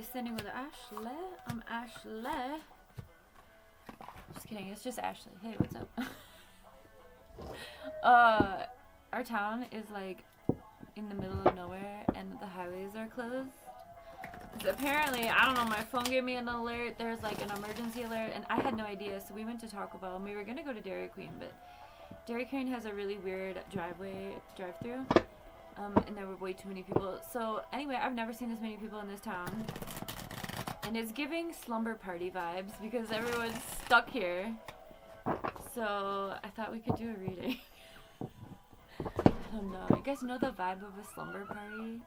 Standing with Ashley. I'm Ashley. Just kidding, it's just Ashley. Hey, what's up? Our town is like in the middle of nowhere and the highways are closed. So apparently, I don't know, my phone gave me an alert. There's like an emergency alert and I had no idea. So we went to Taco Bell and we were gonna go to Dairy Queen, but Dairy Queen has a really weird drive-through. And there were way too many people. So anyway, I've never seen this many people in this town. And it's giving slumber party vibes because everyone's stuck here. So I thought we could do a reading. I don't know. You guys know the vibe of a slumber party?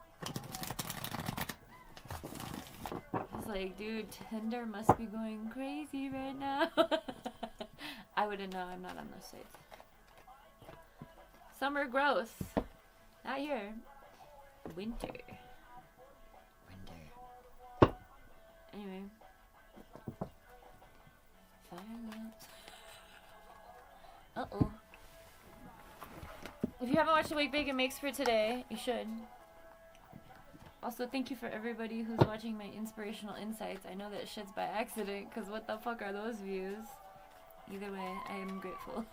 It's like, dude, Tinder must be going crazy right now. I wouldn't know. I'm not on those sites. Summer growth. Not here. Winter. Anyway. Violence. Uh-oh. If you haven't watched the Wake Bake and Makes for today, you should. Also, thank you for everybody who's watching my inspirational insights. I know that shit's by accident, because what the fuck are those views? Either way, I am grateful.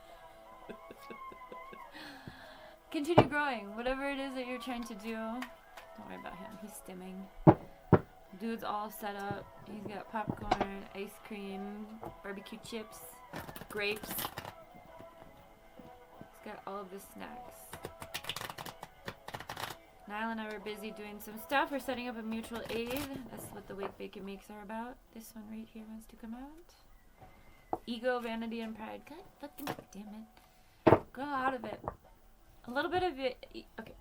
Continue growing. Whatever it is that you're trying to do. Don't worry about him. He's stimming. Dude's all set up. He's got popcorn, ice cream, barbecue chips, grapes. He's got all of the snacks. Niall and I were busy doing some stuff. We're setting up a mutual aid. That's what the Wake Bake and Makes are about. This one right here wants to come out. Ego, vanity, and pride. God fucking damn it. Go out of it. A little bit of it. Okay.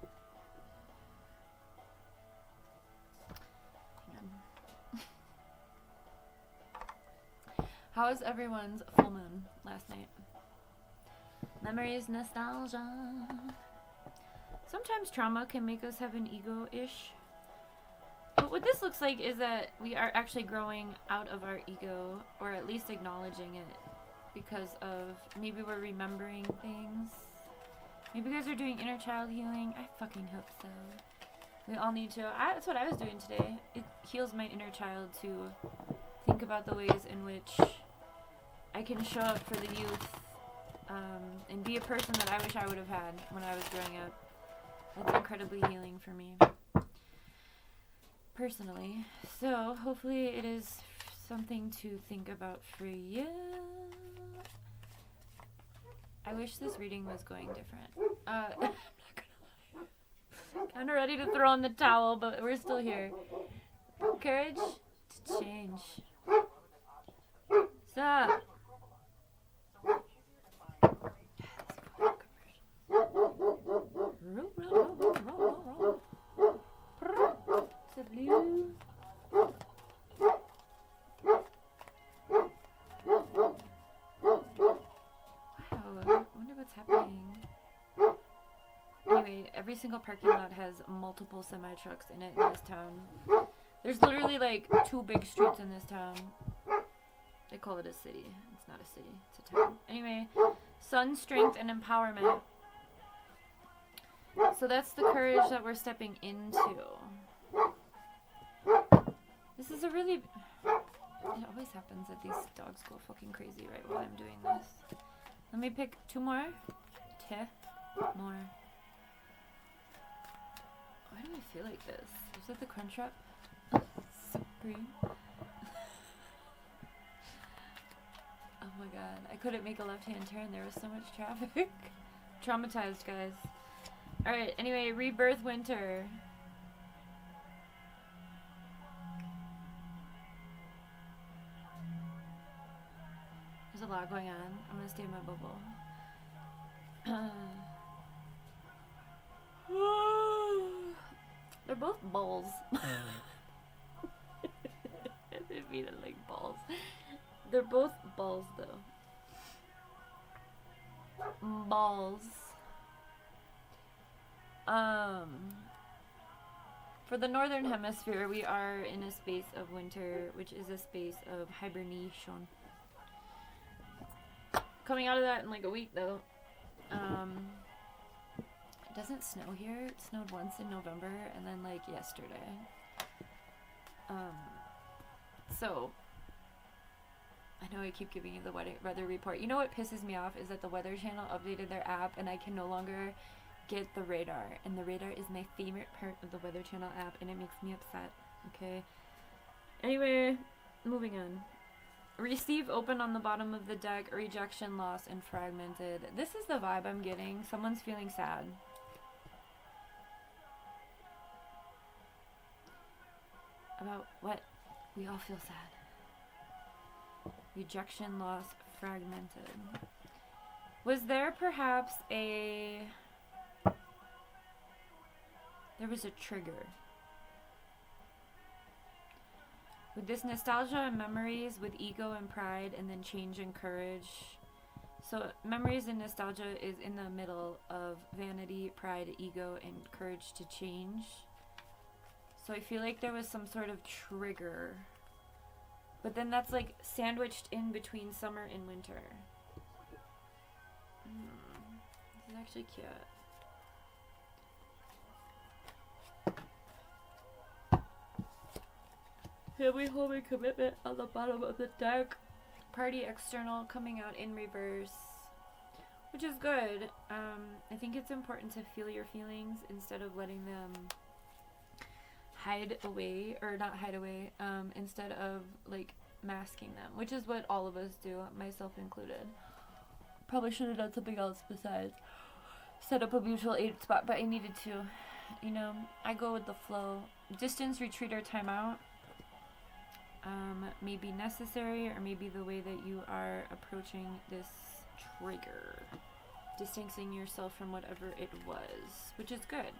Hang on. How was everyone's full moon last night? Memories, nostalgia. Sometimes trauma can make us have an ego-ish. But what this looks like is that we are actually growing out of our ego, or at least acknowledging it, because of maybe we're remembering things. Maybe you guys are doing inner child healing. I fucking hope so. We all need to. That's what I was doing today. It heals my inner child to think about the ways in which I can show up for the youth and be a person that I wish I would have had when I was growing up. That's incredibly healing for me, personally. So, hopefully it is something to think about for you. I wish this reading was going different. I'm not gonna lie. Kind of ready to throw in the towel, but we're still here. Courage to change. Stop. It's a blue. Happening. Anyway, every single parking lot has multiple semi-trucks in it in this town. There's literally like 2 big streets in this town. They call it a city. It's not a city, it's a town. Anyway, sun, strength, and empowerment. So that's the courage that we're stepping into. This is a really... It always happens that these dogs go fucking crazy right while I'm doing this. Let me pick 2 more. 2 more. Why do I feel like this? Is that the Crunchwrap? Supreme. Oh my god. I couldn't make a left-hand turn. There was so much traffic. Traumatized, guys. Alright, anyway, rebirth winter. There's a lot going on. I'm gonna stay in my bubble. They're both balls. They mean it like balls. They're both balls, though. Balls. For the northern hemisphere, we are in a space of winter, which is a space of hibernation. Coming out of that in like a week, though. It doesn't snow here. It snowed once in November, and then like yesterday. Um, so, I know I keep giving you the weather report. You know what pisses me off is that the Weather Channel updated their app and I can no longer get the radar. And the radar is my favorite part of the Weather Channel app and it makes me upset. Okay? Anyway, moving on. Receive open on the bottom of the deck, rejection, loss, and fragmented. This is the vibe I'm getting. Someone's feeling sad. About what? We all feel sad. Rejection, loss, fragmented. Was there perhaps a... There was a trigger. With this nostalgia and memories, with ego and pride, and then change and courage. So memories and nostalgia is in the middle of vanity, pride, ego, and courage to change. So I feel like there was some sort of trigger. But then that's like sandwiched in between summer and winter. This is actually cute. Family, home, and commitment on the bottom of the deck. Party external coming out in reverse, which is good. I think it's important to feel your feelings instead of letting them hide away, or not hide away, instead of like masking them, which is what all of us do, myself included. Probably should have done something else besides set up a mutual aid spot, but I needed to. You know, I go with the flow. Distance, retreat, or timeout may be necessary, or maybe the way that you are approaching this trigger. Distancing yourself from whatever it was, which is good.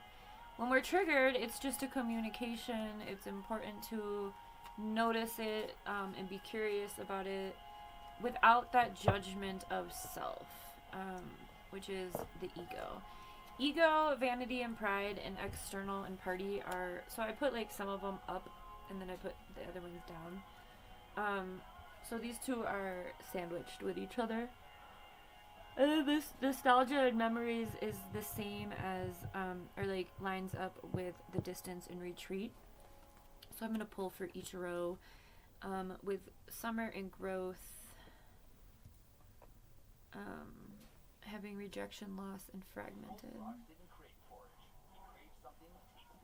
When we're triggered, it's just a communication. It's important to notice it and be curious about it without that judgment of self, which is the ego. Ego, vanity, and pride, and external and party are... So I put like some of them up and then I put the other ones down. So these two are sandwiched with each other. And then this nostalgia and memories is the same as, or like lines up with the distance and retreat. So I'm going to pull for each row with summer and growth, having rejection, loss, and fragmented.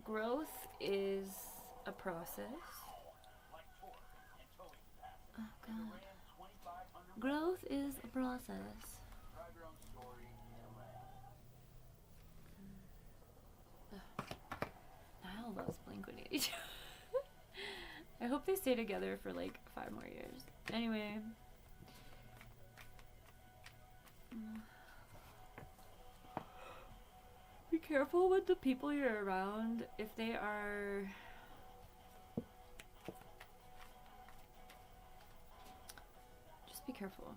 Growth is a process. Oh God. Growth is a process. Niall loves Blink-182. I hope they stay together for like 5 more years. Anyway. Be careful with the people you're around if they are... Just be careful.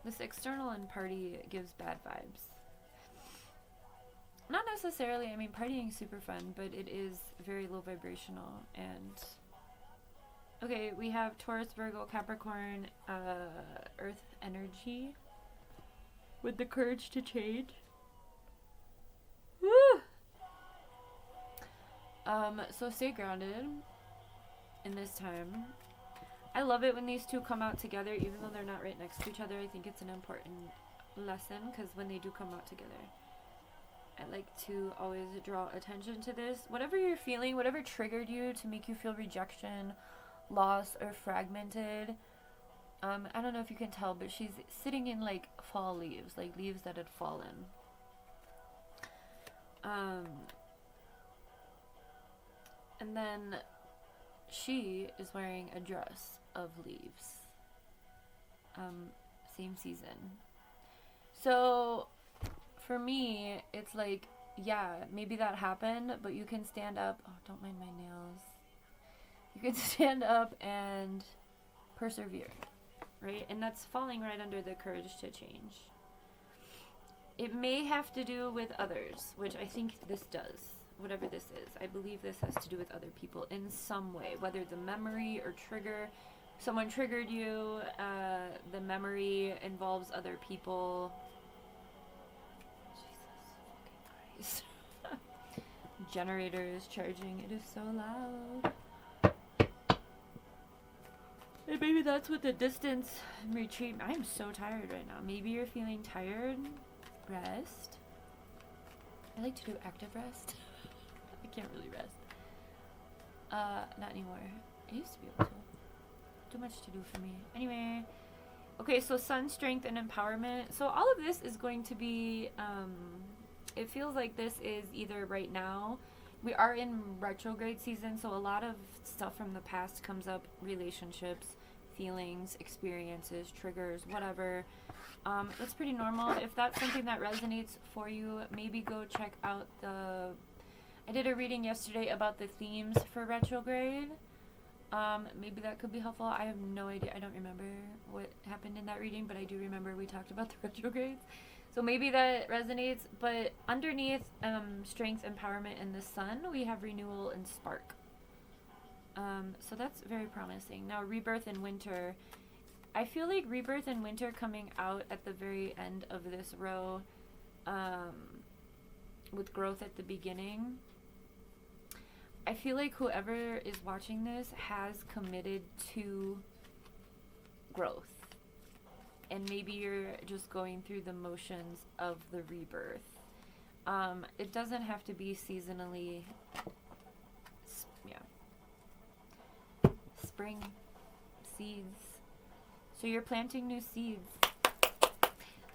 This external and party gives bad vibes. Not necessarily, I mean, partying is super fun, but it is very low vibrational. And okay, we have Taurus, Virgo, Capricorn, Earth energy with the courage to change. Woo! So stay grounded in this time. I love it when these two come out together, even though they're not right next to each other. I think it's an important lesson, because when they do come out together, I like to always draw attention to this. Whatever you're feeling, whatever triggered you to make you feel rejection, loss, or fragmented. I don't know if you can tell, but she's sitting in like fall leaves, like leaves that had fallen. And then she is wearing a dress of leaves. Same season. So for me, it's like, yeah, maybe that happened, but you can stand up. Oh, don't mind my nails. You can stand up and persevere, right? And that's falling right under the courage to change. It may have to do with others, which I think this does. Whatever this is, I believe this has to do with other people in some way, whether the memory or trigger, someone triggered you, the memory involves other people. Jesus fucking Christ. Generator is charging, it is so loud. And maybe that's what the distance retreat. I'm so tired right now. Maybe you're feeling tired. Rest. I like to do active rest. I can't really rest. Not anymore. I used to be able to. Too much to do for me. Anyway. Okay, so sun, strength, and empowerment. So all of this is going to be, it feels like this is either right now. We are in retrograde season, so a lot of stuff from the past comes up. Relationships, feelings, experiences, triggers, whatever. That's pretty normal. If that's something that resonates for you, maybe go check out I did a reading yesterday about the themes for retrograde. Maybe that could be helpful. I have no idea. I don't remember what happened in that reading, but I do remember we talked about the retrogrades. So maybe that resonates. But underneath strength, empowerment, and the sun, we have renewal and spark. So that's very promising. Now, rebirth and winter. I feel like rebirth and winter coming out at the very end of this row, with growth at the beginning. I feel like whoever is watching this has committed to growth. And maybe you're just going through the motions of the rebirth. It doesn't have to be seasonally. Spring seeds. So you're planting new seeds.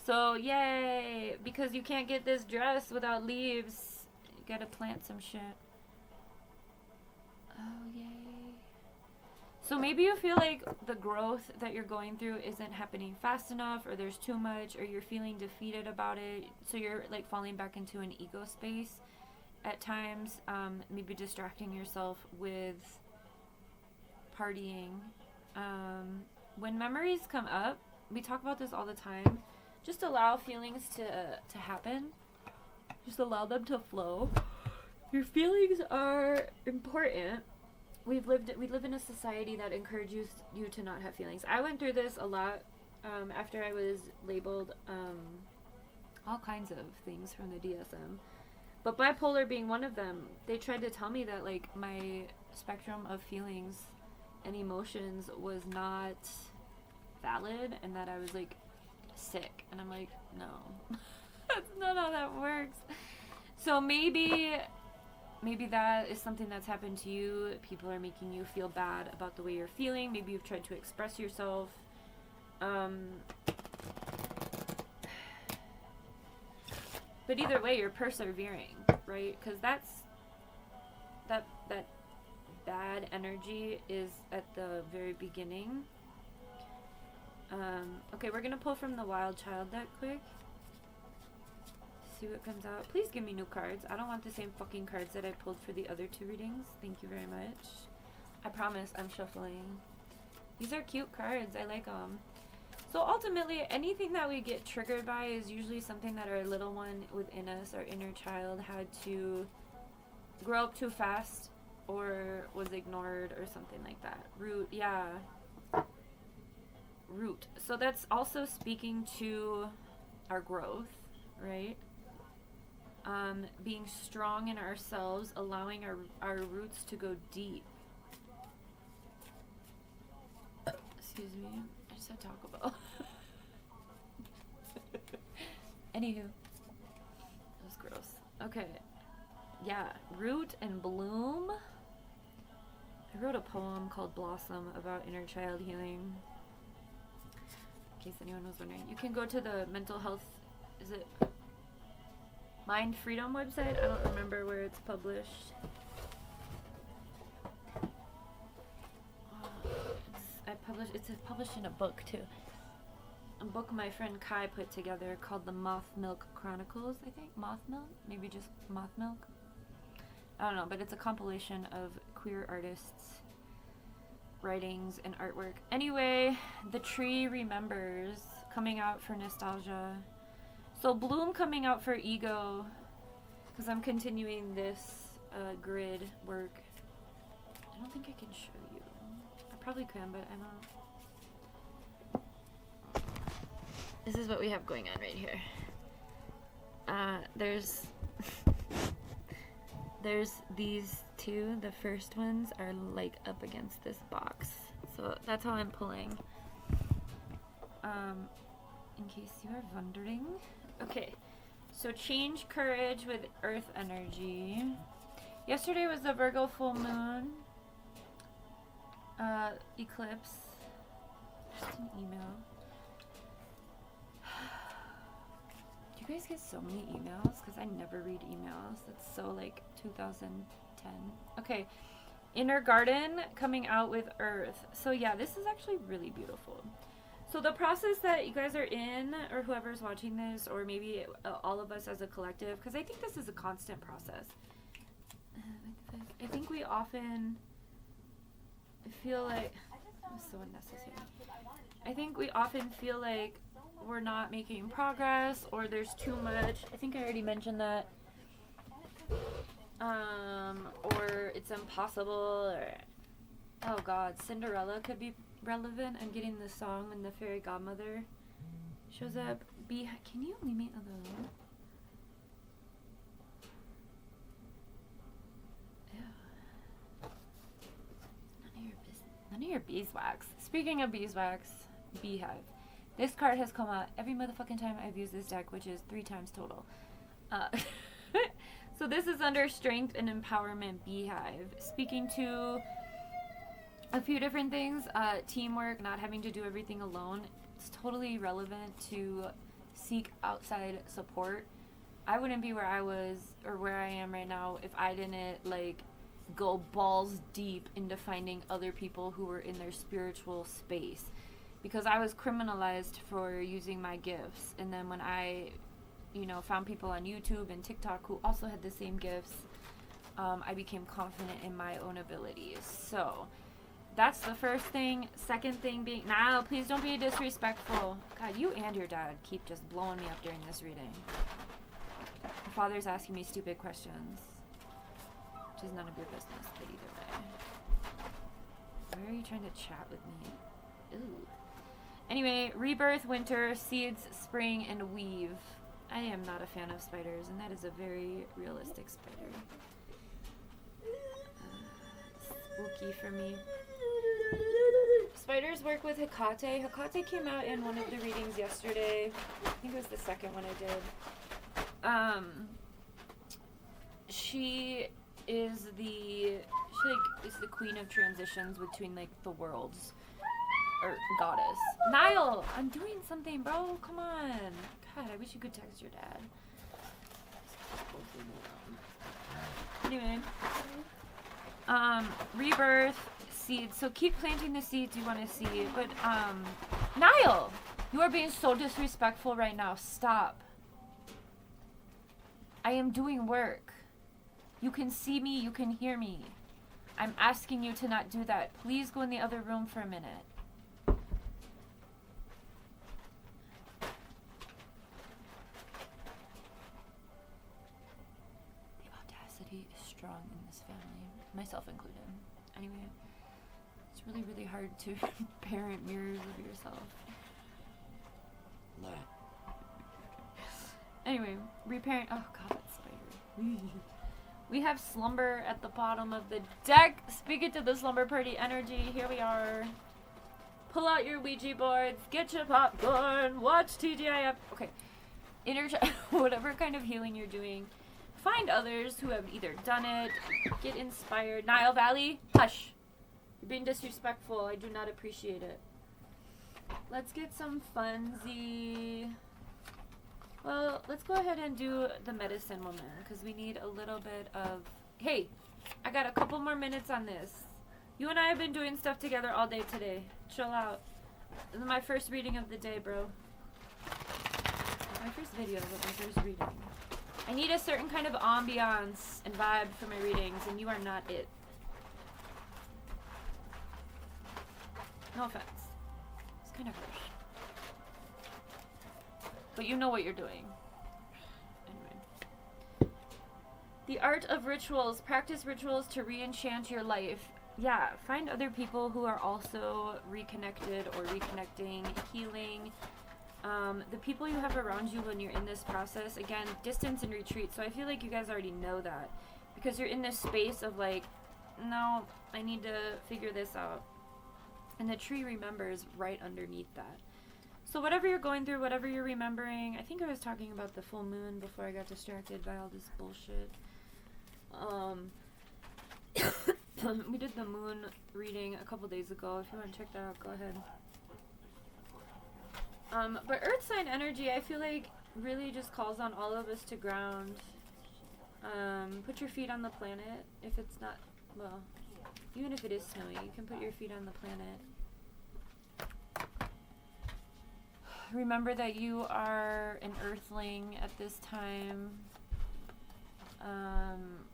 So yay! Because you can't get this dress without leaves. You gotta plant some shit. Oh, yay. So maybe you feel like the growth that you're going through isn't happening fast enough, or there's too much, or you're feeling defeated about it. So you're like falling back into an ego space at times. Maybe distracting yourself with partying. When memories come up, we talk about this all the time. Just allow feelings to happen. Just allow them to flow. Your feelings are important. We live in a society that encourages you to not have feelings. I went through this a lot after I was labeled all kinds of things from the DSM. But bipolar being one of them. They tried to tell me that like my spectrum of feelings and emotions was not valid and that I was like sick. And I'm like, no. That's not how that works. So maybe that is something that's happened to you. People are making you feel bad about the way you're feeling. Maybe you've tried to express yourself. But either way, you're persevering, right? Because that bad energy is at the very beginning. Okay, we're gonna pull from the Wild Child deck quick. See what comes out. Please give me new cards. I don't want the same fucking cards that I pulled for the other two readings. Thank you very much. I promise I'm shuffling. These are cute cards. I like them. So ultimately, anything that we get triggered by is usually something that our little one within us, our inner child, had to grow up too fast or was ignored or something like that. Root, yeah. Root. So that's also speaking to our growth, right? Being strong in ourselves, allowing our roots to go deep. Excuse me, I just had Taco Bell. Anywho, that was gross. Okay, yeah, root and bloom. I wrote a poem called Blossom about inner child healing. In case anyone was wondering, you can go to the mental health, is it Mind Freedom website? I don't remember where it's published. It's published in a book too. A book my friend Kai put together called the Moth Milk Chronicles, I think. Moth Milk? Maybe just Moth Milk? I don't know, but it's a compilation of queer artists' writings and artwork. Anyway, The Tree Remembers, coming out for nostalgia. So Bloom coming out for ego, because I'm continuing this grid work. I don't think I can show you. I probably can, but I don't. This is what we have going on right here. There's there's these two. The first ones are like up against this box. So that's how I'm pulling. In case you are wondering. Okay. So change courage with earth energy. Yesterday was the Virgo full moon. Eclipse. Just an email. Do you guys get so many emails? Because I never read emails. That's so like 2010. Okay. Inner Garden coming out with Earth. So yeah, this is actually really beautiful. So the process that you guys are in, or whoever's watching this, or maybe all of us as a collective, because I think this is a constant process. I think we often feel like, it's so unnecessary. I think we often feel like we're not making progress, or there's too much. I think I already mentioned that. Or it's impossible, or, oh God, Cinderella could be relevant. I'm getting this song when the fairy godmother shows up. Can you leave me alone? Ew. None of your beeswax. Speaking of beeswax, Beehive. This card has come out every motherfucking time I've used this deck, which is 3 times total. So this is under Strength and Empowerment Beehive. Speaking to a few different things. Teamwork, not having to do everything alone. It's totally relevant to seek outside support. I wouldn't be where I was or where I am right now if I didn't like go balls deep into finding other people who were in their spiritual space. Because I was criminalized for using my gifts. And then when I, found people on YouTube and TikTok who also had the same gifts, I became confident in my own abilities. So that's the first thing. Second thing being, now please don't be disrespectful. God, you and your dad keep just blowing me up during this reading. My father's asking me stupid questions, which is none of your business, but either way. Why are you trying to chat with me? Ooh. Anyway, rebirth, winter, seeds, spring, and weave. I am not a fan of spiders, and that is a very realistic spider. Spooky for me. Spiders work with Hecate. Hecate came out in one of the readings yesterday. I think it was the second one I did. She is the queen of transitions between like the worlds. Or goddess. Niall! I'm doing something, bro. Come on. God, I wish you could text your dad. Anyway. Rebirth, seeds. So keep planting the seeds you want to see. But, Niall! You are being so disrespectful right now. Stop. I am doing work. You can see me. You can hear me. I'm asking you to not do that. Please go in the other room for a minute. Is strong in this family, myself included. Anyway, it's really, really hard to parent mirrors of yourself. Anyway, reparent. Oh God, that spider. We have slumber at the bottom of the deck. Speak it to the slumber party energy. Here we are. Pull out your Ouija boards. Get your popcorn. Watch TGIF. Okay. Whatever kind of healing you're doing. Find others who have either done it, get inspired. Nile Valley, hush. You're being disrespectful. I do not appreciate it. Let's get some funsy. Well, let's go ahead and do the medicine woman because we need a little bit of. Hey, I got a couple more minutes on this. You and I have been doing stuff together all day today. Chill out. This is my first reading of the day, bro. My first video, but my first reading. I need a certain kind of ambiance and vibe for my readings, and you are not it. No offense. It's kind of harsh. But you know what you're doing. Anyway. The art of rituals. Practice rituals to re-enchant your life. Yeah, find other people who are also reconnected or reconnecting, healing. The people you have around you when you're in this process, again, distance and retreat. So I feel like you guys already know that Because you're in this space of like, no, I need to figure this out. And the tree remembers right underneath that. So whatever you're going through, whatever you're remembering, I think I was talking about the full moon before I got distracted by all this bullshit. We did the moon reading a couple days ago. If you want to check that out, go ahead. But earth sign energy, I feel like, really just calls on all of us to ground. Put your feet on the planet. If it's not, well, even if it is snowy, you can put your feet on the planet. Remember that you are an earthling at this time.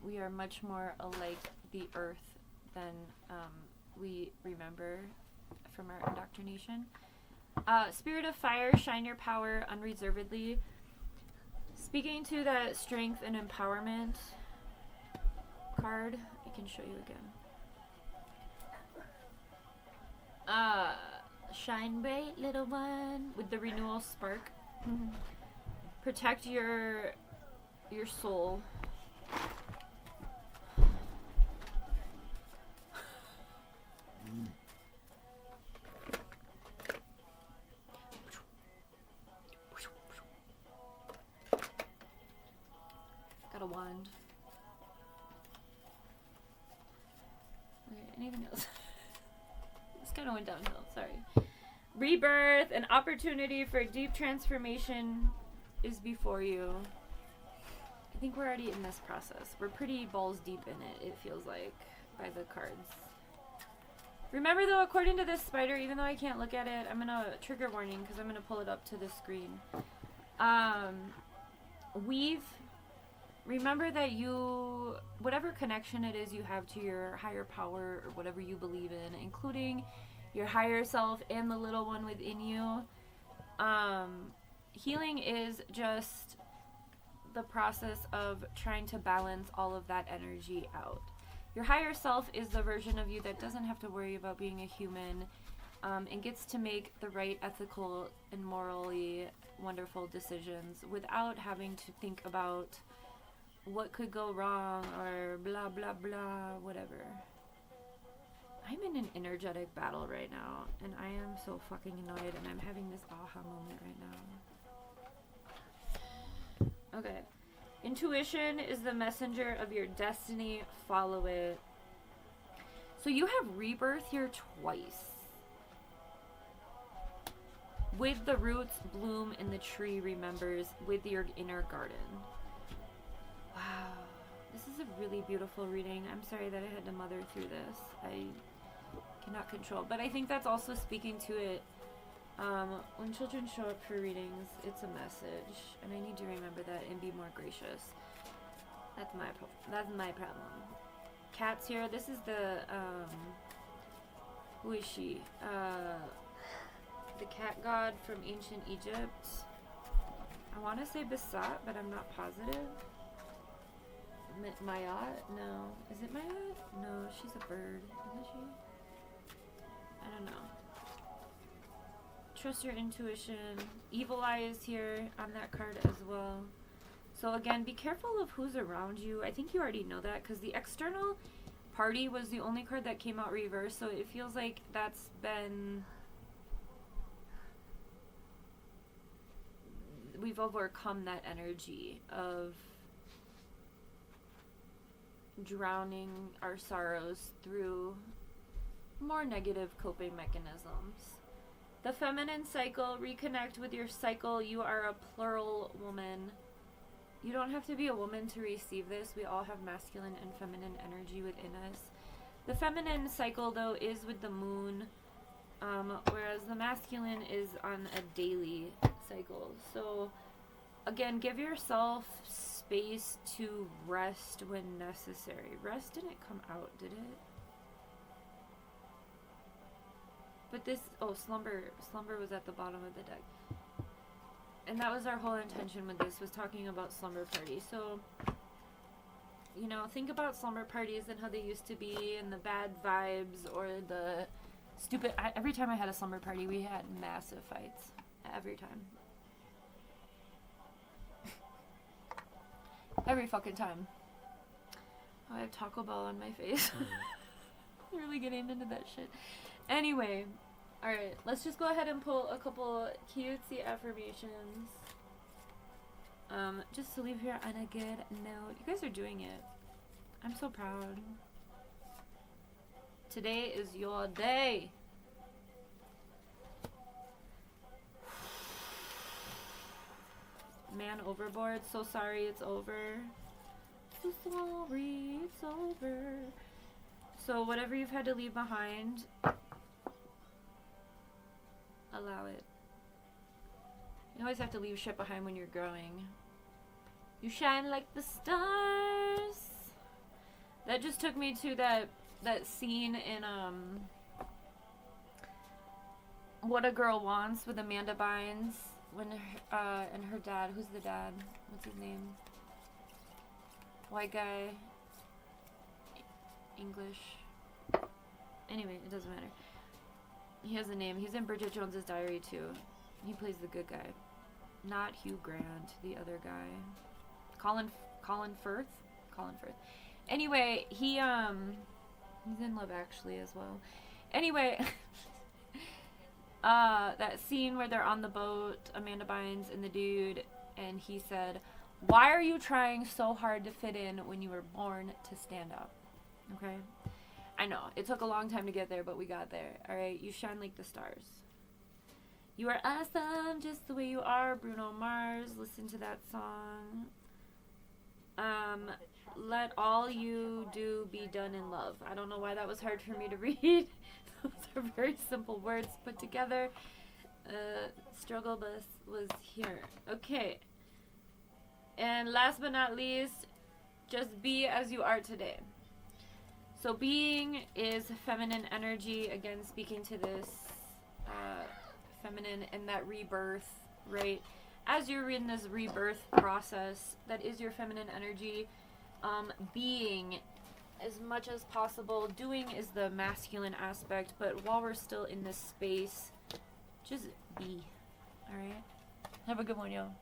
We are much more alike the earth than we remember from our indoctrination. Spirit of fire, shine your power unreservedly. Speaking to that strength and empowerment card, I can show you again. Shine bright, little one, with the renewal spark. Protect your soul. Got a wand. Okay, anything else? This kind of went downhill, sorry. Rebirth, an opportunity for deep transformation is before you. I think we're already in this process. We're pretty balls deep in it, it feels like, by the cards. Remember though, according to this spider, even though I can't look at it, I'm going to, trigger warning, because I'm going to pull it up to the screen. Remember that you, whatever connection it is you have to your higher power, or whatever you believe in, including your higher self and the little one within you, healing is just the process of trying to balance all of that energy out. Your higher self is the version of you that doesn't have to worry about being a human, and gets to make the right ethical and morally wonderful decisions without having to think about what could go wrong or blah blah blah, whatever. I'm in an energetic battle right now, and I am so fucking annoyed, and I'm having this aha moment right now. Okay. Intuition is the messenger of your destiny. Follow it. So you have rebirth here twice. With the roots bloom and the tree remembers with your inner garden. Wow. This is a really beautiful reading. I'm sorry that I had to mother through this. I cannot control. But I think that's also speaking to it. When children show up for readings, it's a message. And I need to remember that and be more gracious. That's my problem. Cat's here. This is the, who is she? The cat god from ancient Egypt. I want to say Basat, but I'm not positive. Mayat? No. Is it Mayat? No, she's a bird. Isn't she? I don't know. Trust your intuition. Evil Eye is here on that card as well. So again, be careful of who's around you. I think you already know that because the external party was the only card that came out reversed. So it feels like that's been... We've overcome that energy of drowning our sorrows through more negative coping mechanisms. The feminine cycle, reconnect with your cycle. You are a plural woman. You don't have to be a woman to receive this. We all have masculine and feminine energy within us. The feminine cycle, though, is with the moon, whereas the masculine is on a daily cycle. So, again, give yourself space to rest when necessary. Rest didn't come out, did it? But this, slumber was at the bottom of the deck. And that was our whole intention with this, was talking about slumber parties. So, you know, think about slumber parties and how they used to be, and the bad vibes, or the stupid... every time I had a slumber party, we had massive fights. Every time. Every fucking time. Oh, I have Taco Bell on my face. Really getting into that shit. Anyway, alright, let's just go ahead and pull a couple cutesy affirmations. Just to leave here on a good note. You guys are doing it. I'm so proud. Today is your day. Man overboard. So sorry it's over. So sorry it's over. So whatever you've had to leave behind, allow it. You always have to leave shit behind when you're growing. You shine like the stars. That just took me to that scene in What a Girl Wants with Amanda Bynes when her, and her dad. Who's the dad? What's his name? White guy. English. Anyway, it doesn't matter. He has a name. He's in Bridget Jones's Diary too. He plays the good guy. Not Hugh Grant, the other guy. Colin Firth? Colin Firth. Anyway, he's in Love Actually as well. Anyway, that scene where they're on the boat, Amanda Bynes and the dude, and he said, "Why are you trying so hard to fit in when you were born to stand up?" Okay? I know, it took a long time to get there, but we got there. Alright, you shine like the stars. You are awesome just the way you are, Bruno Mars. Listen to that song. Let all you do be done in love. I don't know why that was hard for me to read. Those are very simple words put together. Struggle bus was here. Okay. And last but not least, just be as you are today. So being is feminine energy. Again, speaking to this feminine and that rebirth, right? As you're in this rebirth process, that is your feminine energy. Being as much as possible. Doing is the masculine aspect, but while we're still in this space, just be. Alright? Have a good one, yo.